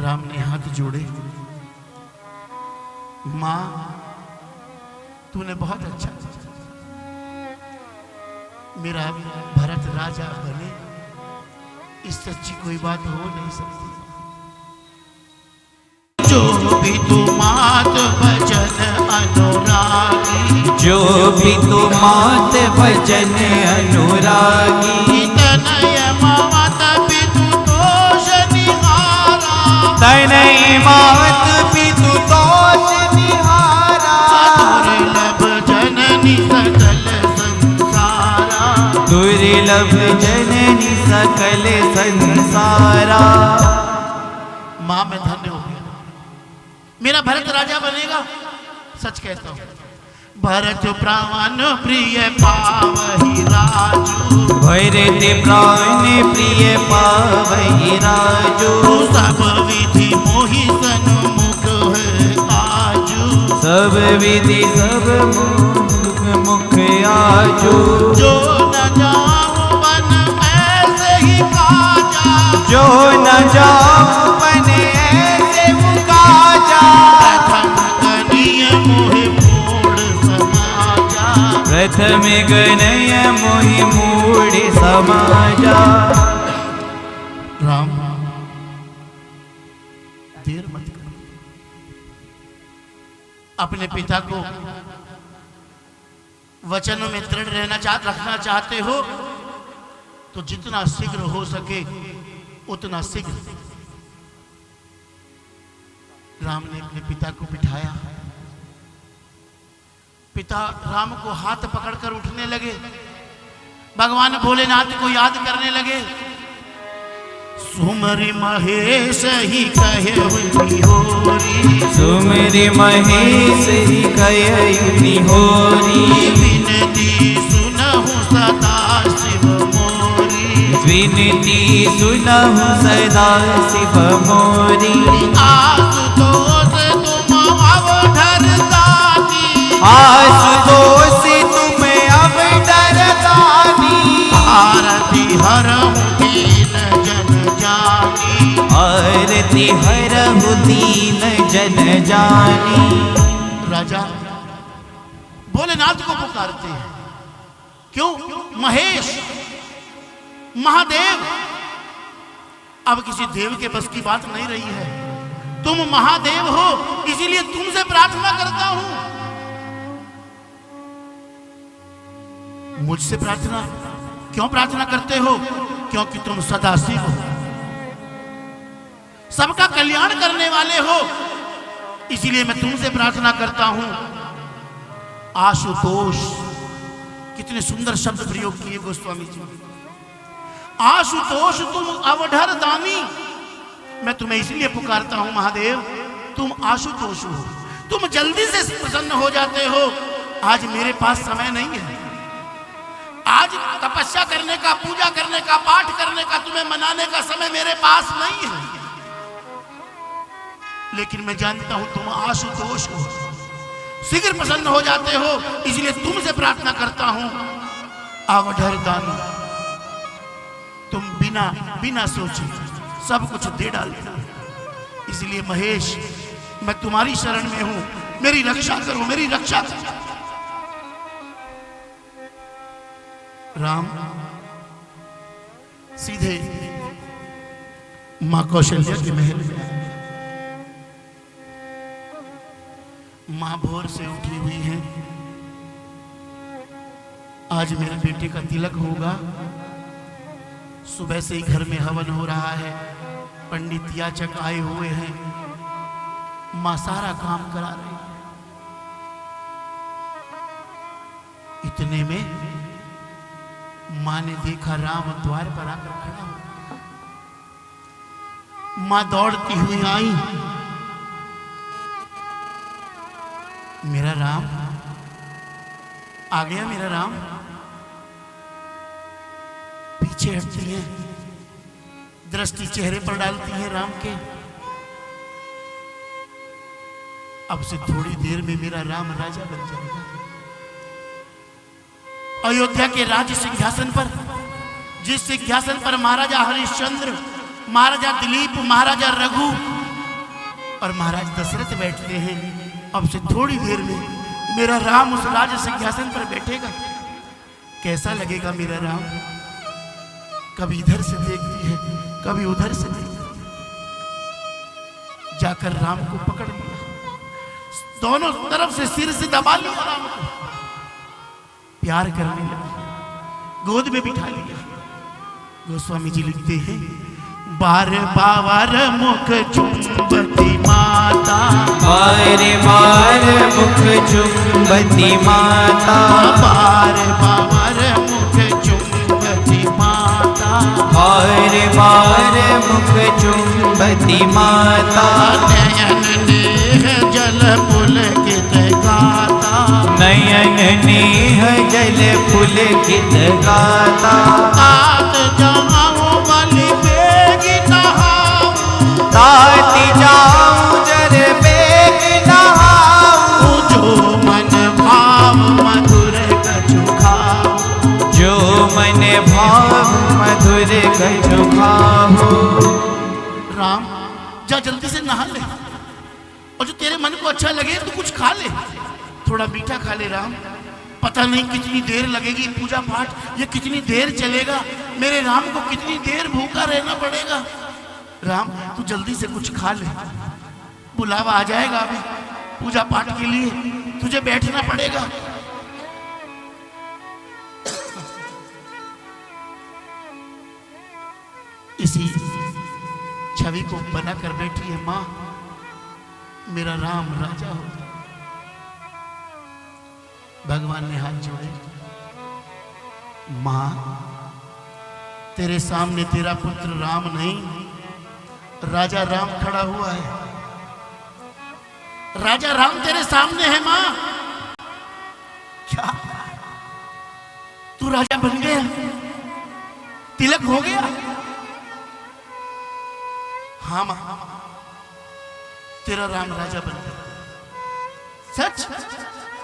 राम ने हाथ जोड़े। मां, तूने बहुत अच्छा किया। मेरा भरत राजा बने, इससे अच्छी कोई बात हो नहीं सकती। जो भी तू मात भजन अनुरागी, जो भी तू मात भजन अनुरागी, तनय मात पितु तोष निहारा, तनय मात पितु तोष निहारा, दुर्लभ जननी सकल संसारा, दुर्लभ जननी सकल संसारा। मां, मैं धन्य हो गया, मेरा भरत राजा बनेगा। सच कहता हूं, भरत प्राण प्रिय पावहि राजू, भरत प्राण प्रिय पावहि राजू, सब विधि मोहि सन्मुख है आजू, सब विधि सब मुख आजू। जो न जाऊं वन ऐसे ही काजा, जो न जाऊं वन ऐसे मुकाजा, प्रथम कनिय मोहि मूढ़ समाजा, प्रथम गनय मोहि मूढ़ समाजा। राम, देर मत करो। अपने पिता को वचनों में दृढ़ रखना चाहते हो तो जितना शीघ्र हो सके उतना शीघ्र। राम ने अपने पिता को बिठाया। पिता राम को हाथ पकड़कर उठने लगे, भगवान भोलेनाथ को याद करने लगे। सुमरि महेश ही कहे निहोरी, सुमरि महेश ही कहे निहोरी, विनती सुनहु सदा शिव मोरी, विनती सुनहु सदा शिव मोरी। आशुतोष तुम अवधर दानी, आशुतोष तुम अवधर दानी, आरती हरहु दीन जन जानी, आरती हरहु दीन जन जानी। राजा भोलेनाथ को पुकारते हैं। क्यों? महेश, महादेव। अब किसी देव के बस की बात नहीं रही है। तुम महादेव हो, इसीलिए तुमसे प्रार्थना करता हूं। मुझसे प्रार्थना क्यों प्रार्थना करते हो? क्योंकि तुम सदाशिव हो, सबका कल्याण करने वाले हो, इसीलिए मैं तुमसे प्रार्थना करता हूं। आशुतोष, कितने सुंदर शब्द प्रयोग किए गोस्वामी जी। आशुतोष तुम अवधर दानी, मैं तुम्हें इसलिए पुकारता हूं महादेव, तुम आशुतोष हो, तुम जल्दी से प्रसन्न हो जाते हो। आज मेरे पास समय नहीं है, आज तपस्या करने का, पूजा करने का, पाठ करने का, तुम्हें मनाने का समय मेरे पास नहीं है। लेकिन मैं जानता हूं तुम आशुतोष हो, शीघ्र प्रसन्न हो जाते हो, इसलिए तुमसे प्रार्थना करता हूं। अवधर दानी, तुम बिना सोचे सब कुछ दे डालते हो, इसलिए महेश मैं तुम्हारी शरण में हूं, मेरी रक्षा करो, मेरी रक्षा करो। राम सीधे मां कौशल्या के महल में। मां भोर से उठी हुई है। आज मेरे बेटे का तिलक होगा। सुबह से ही घर में हवन हो रहा है, पंडित याचक आए हुए हैं, मां सारा काम करा रही है। इतने में मां ने देखा राम द्वार पर आकर खड़ा हो। मां दौड़ती हुई आई। मेरा राम आ गया, मेरा राम। पीछे हटती है, दृष्टि चेहरे पर डालती है राम के। अब से थोड़ी देर में मेरा राम राजा बन जाएगा। अयोध्या के राज सिंहासन पर, जिस सिंहासन पर महाराजा हरिश्चंद्र, महाराजा दिलीप, महाराजा रघु और महाराज दशरथ बैठते हैं। अब से थोड़ी देर में मेरा राम उस राज सिंहासन पर बैठेगा। कैसा लगेगा मेरा राम? कभी इधर से देखती है, कभी उधर से देखती। जाकर राम को पकड़ लिया, दोनों तरफ से सिर से दबा लिया, राम को प्यार करने लगी, गोद में बिठा लिया। गोस्वामी जी लिखते हैं, बार बार मुख चुंबती माता, बार बार मुख चुंबती माता, बार बार मुख चुंबती माता, बार बार मुख चुंबती माता, नयन नेह जल पुलकित गाता, नयन नेह जल पुलकित गाता, तात जाऊं बलि बेगी नहाऊं, तात जाऊं जर बेग नहाऊं, जो मन भाव मधुर कछु खाऊं, जो मन भाव मधुर कछु खाऊं। राम जा जल्दी से नहा ले, और जो तेरे मन को अच्छा लगे तो कुछ खा ले, थोड़ा मीठा खा ले राम। पता नहीं कितनी देर लगेगी पूजा पाठ, ये कितनी देर चलेगा, मेरे राम को कितनी देर भूखा रहना पड़ेगा। राम तू जल्दी से कुछ खा ले, बुलावा आ जाएगा अभी पूजा पाठ के लिए, तुझे बैठना पड़ेगा। इसी छवि को बनाकर बैठी है माँ, मेरा राम राजा हो। भगवान ने हाथ जोड़े, माँ तेरे सामने तेरा पुत्र राम नहीं, राजा राम खड़ा हुआ है। राजा राम तेरे सामने है माँ। क्या तू राजा बन गया? तिलक हो गया? हाँ माँ, तेरा राम राजा बन गया। सच?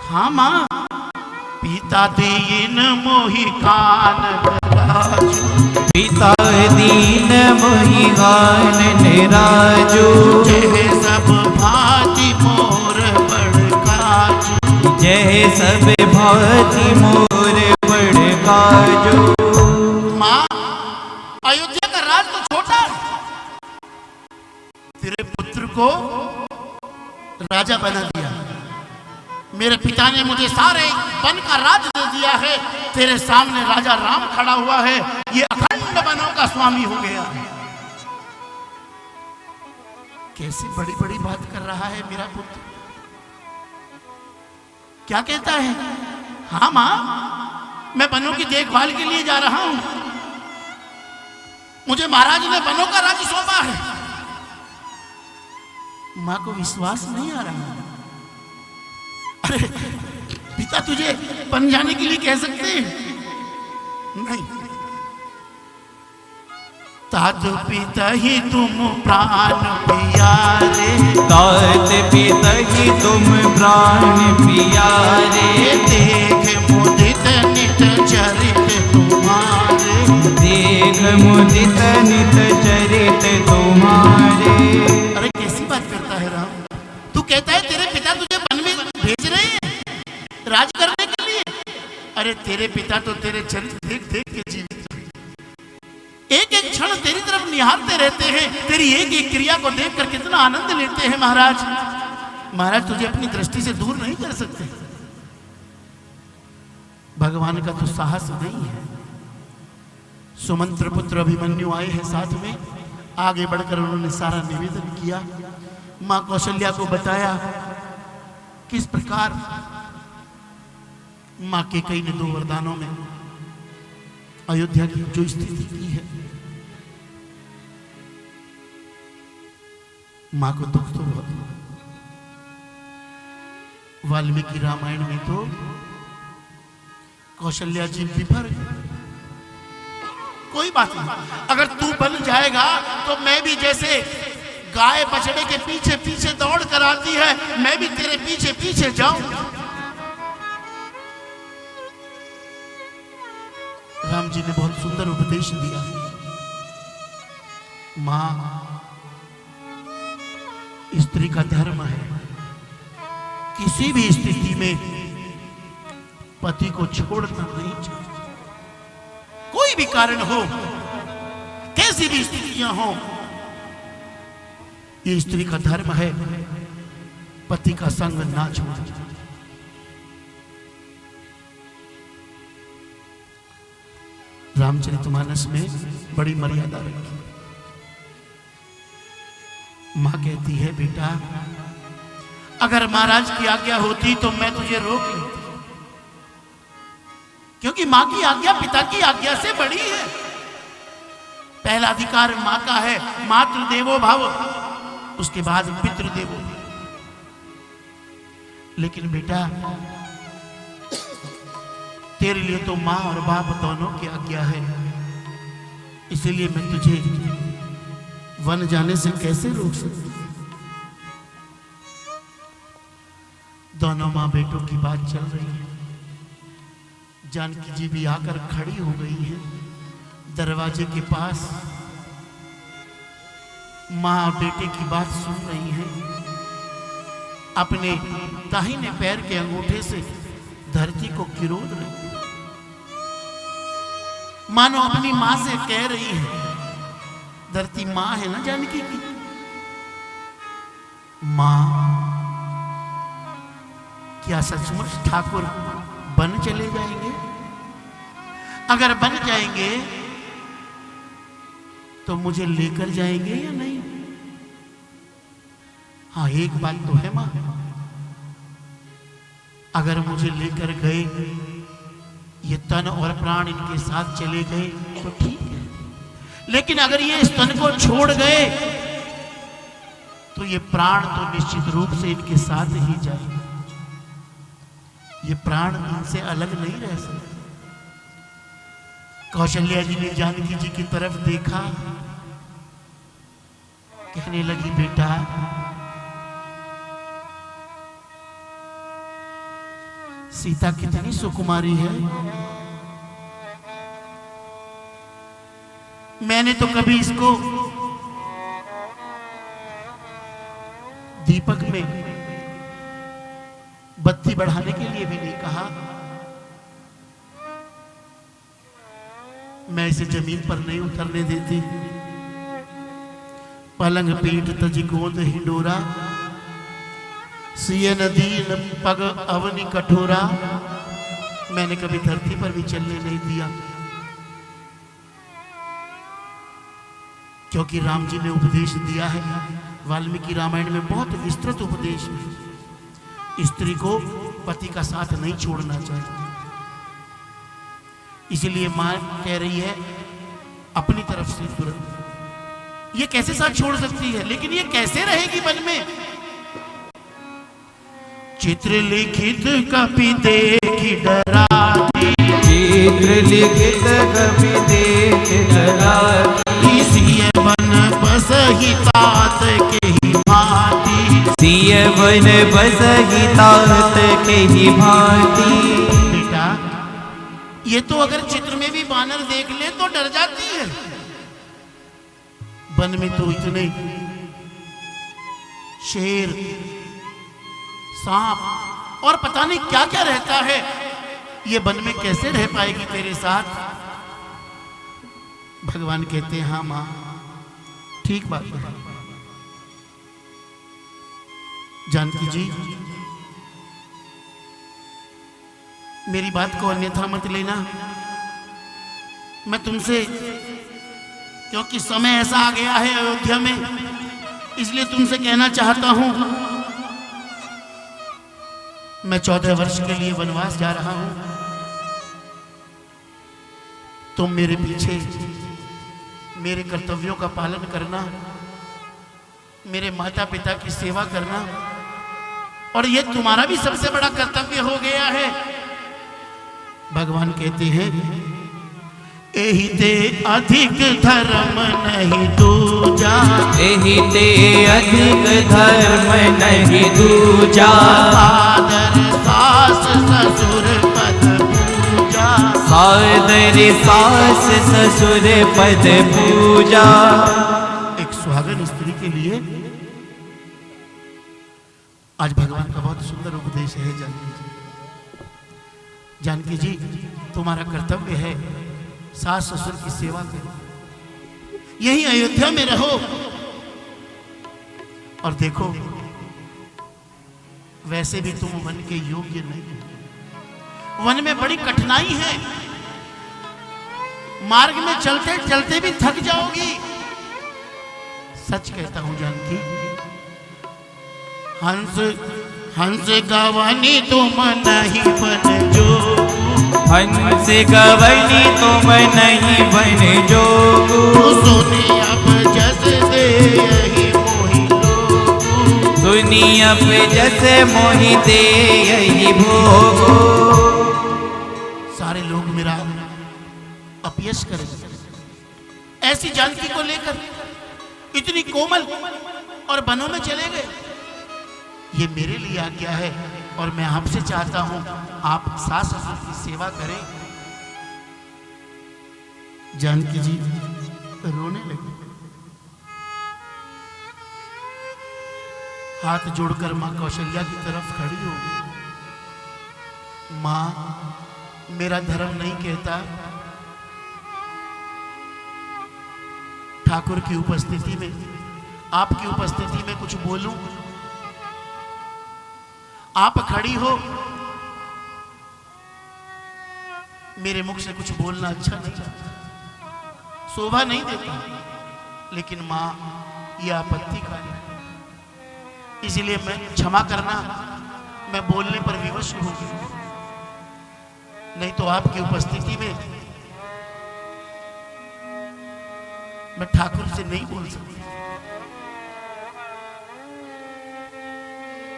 हाँ माँ। पिता दीन मोहि कान राजू, पिता दीन मोहि कान निराजू, जय सब भांति मोर बड़ काजू, जय सब भांति मोर बड़ काजू। माँ अयोध्या का राज तो छोटा है, तेरे पुत्र को राजा बना दिया। मेरे पिता ने मुझे सारे वन का राज दे दिया है, तेरे सामने राजा राम खड़ा हुआ है, ये अखंड वनों का स्वामी हो गया है। कैसी बड़ी बड़ी बात कर रहा है मेरा पुत्र। क्या कहता है? हाँ माँ, मैं वनों की देखभाल के लिए जा रहा हूं, मुझे महाराज ने वनों का राज्य सौंपा है। माँ को विश्वास नहीं आ रहा। अरे पिता तुझे बन जाने के लिए कह सकते हैं? नहीं। तात पिता ही तुम प्राण प्यारे, तात पिता ही तुम प्राण प्यारे, देख मुदित नित चरित तुम्हारे, देख मुदित नित चरित तुम्हारे। अरे कैसी बात करता है राम? तू कहता है तेरे पिता तुझे वन में भेज रहे हैं राज करने के लिए? अरे तेरे पिता तो तेरे चरित्र देख देख के जीवित हैं, एक एक क्षण तेरी तरफ निहारते रहते हैं, तेरी एक एक क्रिया को देखकर कितना आनंद लेते हैं महाराज। महाराज तुझे अपनी दृष्टि से दूर नहीं कर सकते। भगवान का तो साहस नहीं है। सुमंत्र पुत्र अभिमन्यु आए हैं साथ में, आगे बढ़कर उन्होंने सारा निवेदन किया, मां कौशल्या को बताया किस प्रकार मां कैकेयी ने 2 वरदानों में अयोध्या की जो स्थिति की है। मां को दुख तो बहुत हुआ। वाल्मीकि रामायण में तो कौशल्या जी विफर गई। कोई बात नहीं, अगर तू बन जाएगा तो मैं भी जैसे गाय बछड़े के पीछे पीछे दौड़ कर आती है, मैं भी तेरे पीछे पीछे जाऊंगा। राम जी ने बहुत सुंदर उपदेश दिया। मां स्त्री का धर्म है किसी भी स्थिति में पति को छोड़ना नहीं चाहिए। कोई भी कारण हो, कैसी भी स्थितियां हो, ये स्त्री का धर्म है पति का संग ना छोड़ना। रामचरितमानस में बड़ी मर्यादा रखी। मां कहती है, बेटा अगर महाराज की आज्ञा होती तो मैं तुझे रोक लेती, क्योंकि मां की आज्ञा पिता की आज्ञा से बड़ी है। पहला अधिकार मां का है, मातृ देवो भव, उसके बाद पितृदेवो। लेकिन बेटा तेरे लिए तो मां और बाप दोनों की आज्ञा है, इसलिए मैं तुझे वन जाने से कैसे रोक सकती। दोनों मां बेटों की बात चल रही है। जानकी जी भी आकर खड़ी हो गई है दरवाजे के पास। मां और बेटे की बात सुन रही है। अपने दाहिने पैर के अंगूठे से धरती को किरोद रही है, मानो अपनी मां से कह रही है। धरती मां है ना जानकी की। मां, क्या सचमुच ठाकुर बन चले जाएंगे? अगर बन जाएंगे तो मुझे लेकर जाएंगे या नहीं? हाँ, एक बात तो है मां, अगर मुझे लेकर गए, ये तन और प्राण इनके साथ चले गए तो ठीक है, लेकिन अगर ये इस तन को छोड़ गए तो ये प्राण तो निश्चित रूप से इनके साथ ही जाएंगे। ये प्राण इनसे अलग नहीं रह सकते। कौशल्या जी ने जानकी जी की तरफ देखा, कहने लगी, बेटा सीता कितनी सुकुमारी है। मैंने तो कभी इसको दीपक में बत्ती बढ़ाने के लिए भी नहीं कहा। मैं इसे जमीन पर नहीं उतरने देती। पलंग पीठ तज गोंद हिंडोरा, सिय नदीन पग अवनी कठोरा। मैंने कभी धरती पर भी चलने नहीं दिया, क्योंकि राम जी ने उपदेश दिया है। वाल्मीकि रामायण में बहुत विस्तृत उपदेश है। स्त्री को पति का साथ नहीं छोड़ना चाहिए। इसलिए मां कह रही है अपनी तरफ से तुरंत। ये कैसे साथ छोड़ सकती है? लेकिन ये कैसे रहेगी वन में? चित्र लिखित कपि देखी डराती, चित्र लिखित कपि देखि डराती। सिय वन बसहि तात केहि भांति, सिय वन बसहि तात केहि भांति। बेटा ये तो अगर चित्र में भी बानर देख ले तो डर जाती है। वन में तो इतने शेर, सांप और पता नहीं क्या क्या रहता है। ये वन में कैसे रह पाएगी तेरे साथ? भगवान कहते हैं, हाँ मां ठीक बात है। जानकी जी मेरी बात को अन्यथा मत लेना। मैं तुमसे, क्योंकि समय ऐसा आ गया है अयोध्या में, इसलिए तुमसे कहना चाहता हूं। मैं 14 वर्ष के लिए वनवास जा रहा हूं। तुम मेरे पीछे मेरे कर्तव्यों का पालन करना, मेरे माता पिता की सेवा करना, और ये तुम्हारा भी सबसे बड़ा कर्तव्य हो गया है। भगवान कहते हैं, एहि ते अधिक धर्म नहीं दूजा, एहि ते अधिक धर्म नहीं दूजा। आदर सास ससुर पद पूजा, सादर सास ससुर पद पूजा। एक सुहागन स्त्री के लिए आज भगवान का बहुत सुंदर उपदेश है जानकी जी। जानकी जी, तुम्हारा कर्तव्य है सास ससुर की सेवा करो, यही अयोध्या में रहो। और देखो, वैसे भी तुम वन के योग्य नहीं हो। वन में बड़ी कठिनाई है, मार्ग में चलते चलते भी थक जाओगी। सच कहता हूं जानकी, हंस हंस गवानी तुम नहीं बन जो, हंस गवनी तुम नहीं बन जोगु। सुनी अब जस दे यही मोहि लोगु, सुनी अब जैसे मोहि दे यही भोगो। सारे लोग मेरा अपयश करेंगे। ऐसी जानकी को लेकर इतनी कोमल और वनों में चले गए। ये मेरे लिए आज्ञा है और मैं आपसे चाहता हूं आप सास ससुर की सेवा करें। जानकी जी रोने लगी, हाथ जोड़कर मां कौशल्या की तरफ खड़ी हो गई। मां, मेरा धर्म नहीं कहता ठाकुर की उपस्थिति में, आपकी उपस्थिति में कुछ बोलूं। आप खड़ी हो, मेरे मुख से कुछ बोलना अच्छा नहीं लगता, शोभा नहीं देता। लेकिन मां, यह आपत्ति का है, इसलिए मैं क्षमा करना, मैं बोलने पर विवश होगी। नहीं तो आपकी उपस्थिति में मैं ठाकुर से नहीं बोल सकती।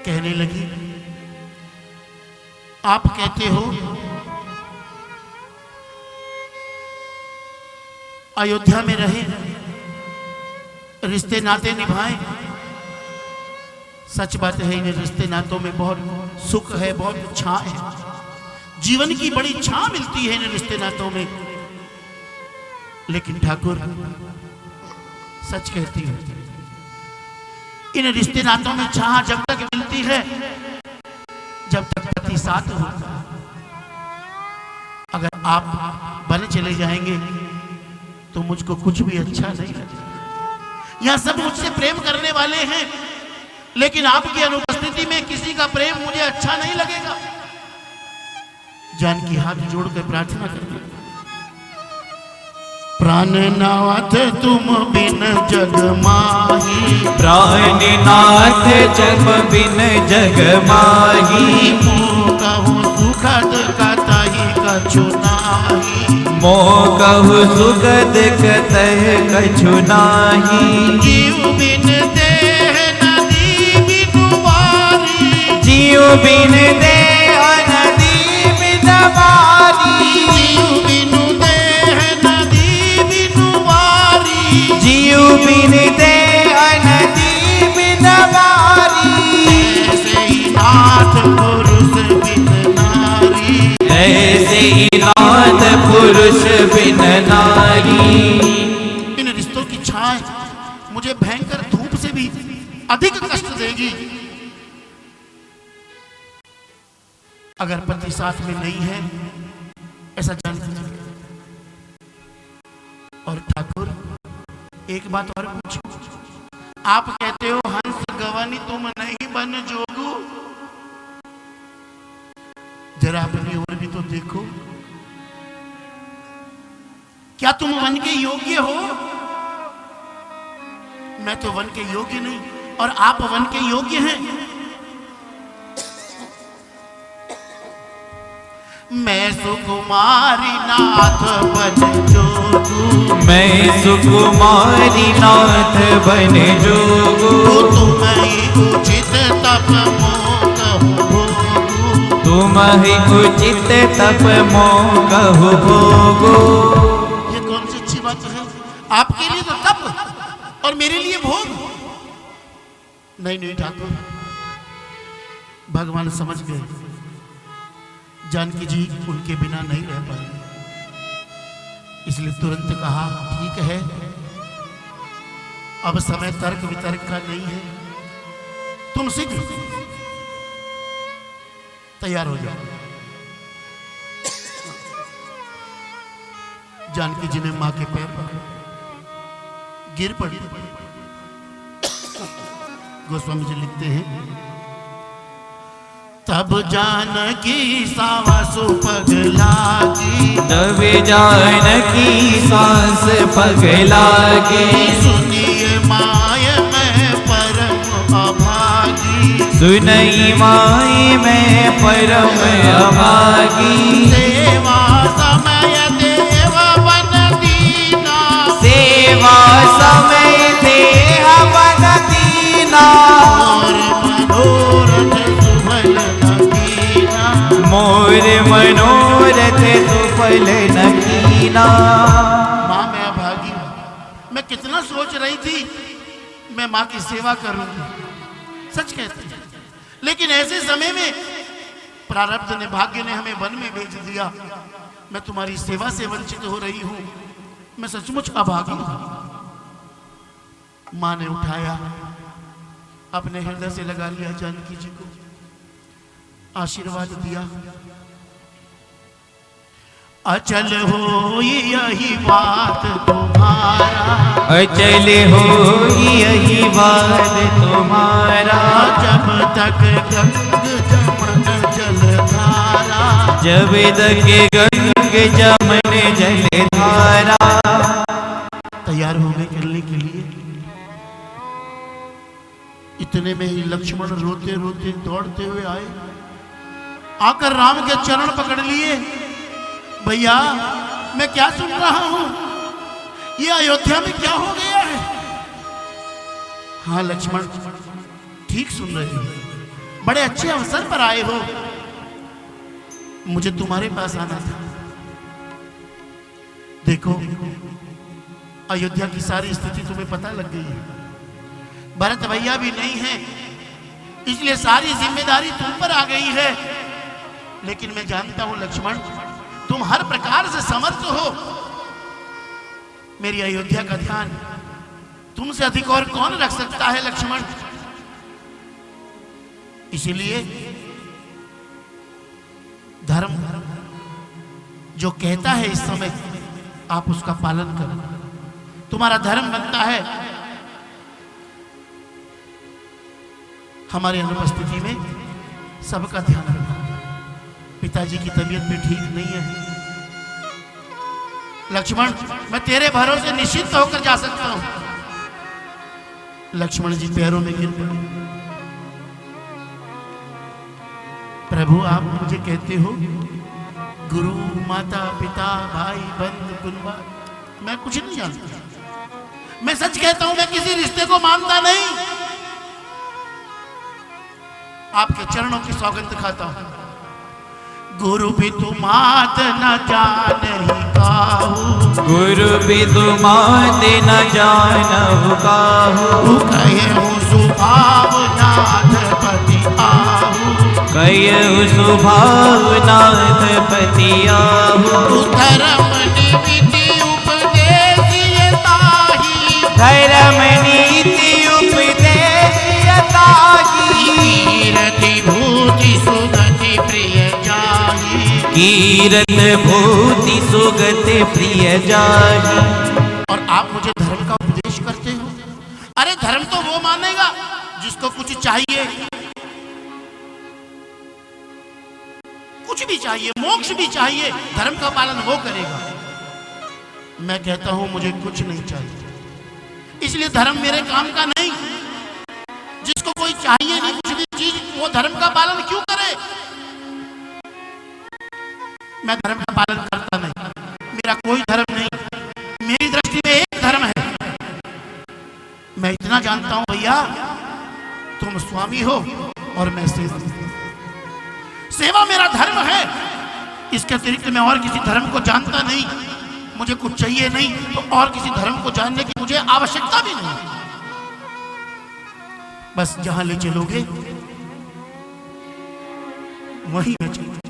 कहने लगी, आप कहते हो अयोध्या में रहे, रिश्ते नाते निभाएं। सच बात है, इन रिश्ते नातों में बहुत सुख है, बहुत छां है, जीवन की बड़ी छां मिलती है इन रिश्ते नातों में। लेकिन ठाकुर, सच कहती हूं, इन रिश्ते नातों में छां जब तक मिलती है जब तक पति साथ होता। अगर आप बन चले जाएंगे तो मुझको कुछ भी अच्छा नहीं लगेगा। यहां सब मुझसे प्रेम करने वाले हैं, लेकिन आपकी अनुपस्थिति में किसी का प्रेम मुझे अच्छा नहीं लगेगा। जानकी हाथ जोड़कर प्रार्थना करती, प्राणनाथ तुम बिन जग माही, प्राणनाथ तुम बिन जग माही। कहूँ सुखद कतहि कछु नाही, मोह कहु सुगद कतहि कछु नाही। जीव बिन देह नदी बिनु बारी, जीव बिन देह नदी बिन बारी। जीव बिनु देह नदी बिनु बारी, जीव बिन देह नदी बिन बारी। ऐसे ही नाथ पुरुष बिन नारी, ऐसे ही नाथ पुरुष बिन नारी। इन रिश्तों की छाए मुझे भयंकर धूप से भी अधिक कष्ट देगी। अगर पति साथ में नहीं है, ऐसा जान लीजिए। और ठाकुर, एक बात और पूछो, आप कहते हो हंस गवनी तुम नहीं बन जोगू, जरा अपनी ओर भी तो देखो, क्या तुम वन के योग्य हो? मैं तो वन के योग्य नहीं, और आप वन के योग्य हैं। मैं सुकुमारी नाथ बन जोगू, मैं सुकुमारी नाथ बन जोगू। तुम ही उचित तप मोह कहु भोगू, तुम ही उचित तप मोह कहु भोगो। ये कौन सी अच्छी बात है? आपके लिए तो तप और मेरे लिए भोग। नहीं नहीं ठाकुर, भगवान समझ गए जानकी जी उनके बिना नहीं रह पाएंगे, इसलिए तुरंत कहा, ठीक है, अब समय तर्क वितर्क का नहीं है, तुम शीघ्र तैयार हो जाओ। जानकी जी ने मां के पैर पकड़े, गिर पड़ी। गोस्वामी जी लिखते हैं, तब जानकी सावसु पग लागी, तब जानकी सांस पग लागी। सुनिए माय मैं परम अभागी, सुनई माई मैं परम अभागी। सेवा समय देव बन दीना, सेवा समय देह बन दीना। मोर मनोरथ सुफल न कीना। मोर मनोरथ सुफल न कीना। माँ मैं अभागी हूँ। मैं कितना सोच रही थी मैं माँ की सेवा करूंगी, सच कहती है। लेकिन ऐसे समय में प्रारब्ध ने, भाग्य ने हमें वन में भेज दिया। मैं तुम्हारी सेवा से वंचित हो रही हूं। मैं सचमुच अभागी हूं। माँ ने उठाया, अपने हृदय से लगा लिया, जानकी जी को आशीर्वाद दिया। अचल हो यही बात तुम्हारा, अचल हो यही बात तुम्हारा। जब तक गंग जमन जलधारा, जब तक गंग जमन जलधारा। तैयार हो गए चलने के लिए। इतने में ही लक्ष्मण रोते रोते दौड़ते हुए आए, आकर राम के चरण पकड़ लिए। भैया मैं क्या सुन रहा हूं, ये अयोध्या में क्या हो गया है? हाँ लक्ष्मण ठीक सुन रहे हो, बड़े अच्छे अवसर पर आए हो। मुझे तुम्हारे पास आना था। देखो अयोध्या की सारी स्थिति तुम्हें पता लग गई है। भरत भैया भी नहीं है, इसलिए सारी जिम्मेदारी तुम पर आ गई है। लेकिन मैं जानता हूं लक्ष्मण, तुम हर प्रकार से समर्थ हो। मेरी अयोध्या का ध्यान तुमसे अधिक और कौन रख सकता है लक्ष्मण? इसीलिए धर्म जो कहता है इस समय आप उसका पालन करो। तुम्हारा धर्म बनता है हमारी अनुपस्थिति में सबका ध्यान रखना। पिताजी की तबीयत भी ठीक नहीं है लक्ष्मण, मैं तेरे भरोसे निश्चित होकर जा सकता हूं। लक्ष्मण जी पैरों में गिर पड़े। प्रभु आप मुझे कहते हो गुरु माता पिता भाई बंधु कुनबा, मैं कुछ नहीं जानता। मैं सच कहता हूं, मैं किसी रिश्ते को मानता नहीं। आपके चरणों की सौगंध खाता हूं। गुरु भी तुमात न जानहि काहू, गुरु भी तुमात न जानहु काहू। कहूँ सुभाव नाथ पति आहू, कहु सुभाव नाथ पति आहू। धर्म नीति उपदेश ताही, धर्म नीति उपदेश ताही। कीरति भूति सुगति प्रिय जाही, कीरत भूति सुगति प्रिय जाही। और आप मुझे धर्म का उपदेश करते हो? अरे धर्म तो वो मानेगा जिसको कुछ चाहिए, कुछ भी चाहिए, मोक्ष भी चाहिए, धर्म का पालन वो करेगा। मैं कहता हूं मुझे कुछ नहीं चाहिए, इसलिए धर्म मेरे काम का नहीं। जिसको कोई चाहिए नहीं कुछ भी चीज, वो धर्म का पालन क्यों करे? मैं धर्म का पालन करता नहीं, मेरा कोई धर्म नहीं। मेरी दृष्टि में एक धर्म है। मैं इतना जानता हूं भैया, तुम स्वामी हो और मैं सेवक। सेवा मेरा धर्म है, इसके अतिरिक्त मैं और किसी धर्म को जानता नहीं। मुझे कुछ चाहिए नहीं तो और किसी धर्म को जानने की मुझे आवश्यकता भी नहीं। बस जहां ले चलोगे वहीं मैं चलूंगा।